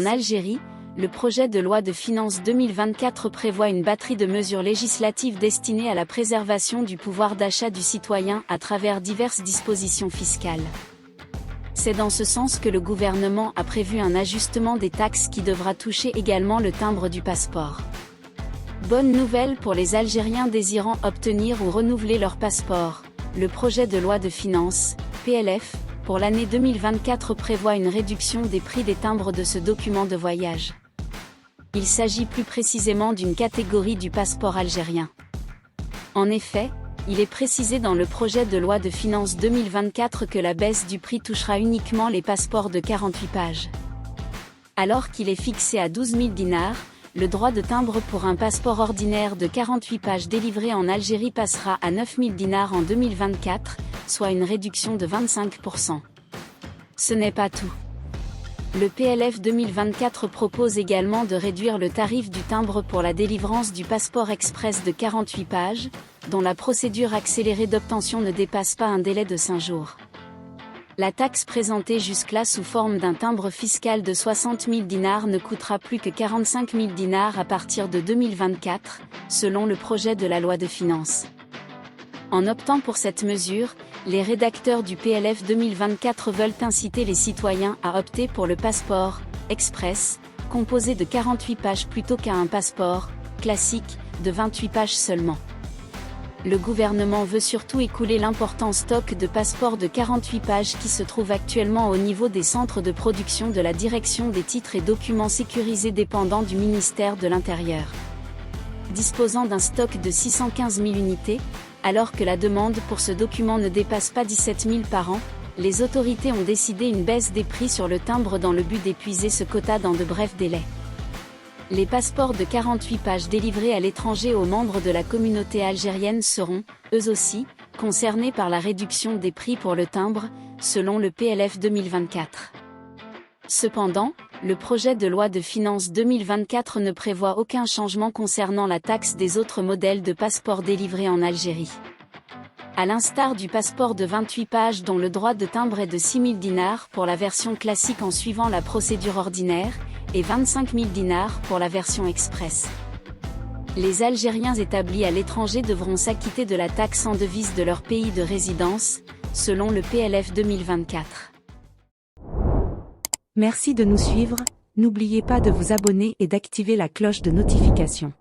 En Algérie, le projet de loi de finances 2024 prévoit une batterie de mesures législatives destinées à la préservation du pouvoir d'achat du citoyen à travers diverses dispositions fiscales. C'est dans ce sens que le gouvernement a prévu un ajustement des taxes qui devra toucher également le timbre du passeport. Bonne nouvelle pour les Algériens désirant obtenir ou renouveler leur passeport. Le projet de loi de finances, PLF, pour l'année 2024 prévoit une réduction des prix des timbres de ce document de voyage. Il s'agit plus précisément d'une catégorie du passeport algérien. En effet, il est précisé dans le projet de loi de finances 2024 que la baisse du prix touchera uniquement les passeports de 48 pages. Alors qu'il est fixé à 12 000 dinars, le droit de timbre pour un passeport ordinaire de 48 pages délivré en Algérie passera à 9 000 dinars en 2024, soit une réduction de 25%. Ce n'est pas tout. Le PLF 2024 propose également de réduire le tarif du timbre pour la délivrance du passeport express de 48 pages, dont la procédure accélérée d'obtention ne dépasse pas un délai de 5 jours. La taxe présentée jusque-là sous forme d'un timbre fiscal de 60 000 dinars ne coûtera plus que 45 000 dinars à partir de 2024, selon le projet de la loi de finances. En optant pour cette mesure, les rédacteurs du PLF 2024 veulent inciter les citoyens à opter pour le passeport express, composé de 48 pages plutôt qu'à un passeport classique, de 28 pages seulement. Le gouvernement veut surtout écouler l'important stock de passeports de 48 pages qui se trouve actuellement au niveau des centres de production de la Direction des titres et documents sécurisés dépendant du ministère de l'Intérieur. Disposant d'un stock de 615 000 unités, alors que la demande pour ce document ne dépasse pas 17 000 par an, les autorités ont décidé une baisse des prix sur le timbre dans le but d'épuiser ce quota dans de brefs délais. Les passeports de 48 pages délivrés à l'étranger aux membres de la communauté algérienne seront, eux aussi, concernés par la réduction des prix pour le timbre, selon le PLF 2024. Cependant, le projet de loi de finances 2024 ne prévoit aucun changement concernant la taxe des autres modèles de passeports délivrés en Algérie. À l'instar du passeport de 28 pages dont le droit de timbre est de 6 000 dinars pour la version classique en suivant la procédure ordinaire, et 25 000 dinars pour la version express. Les Algériens établis à l'étranger devront s'acquitter de la taxe en devise de leur pays de résidence, selon le PLF 2024. Merci de nous suivre, n'oubliez pas de vous abonner et d'activer la cloche de notification.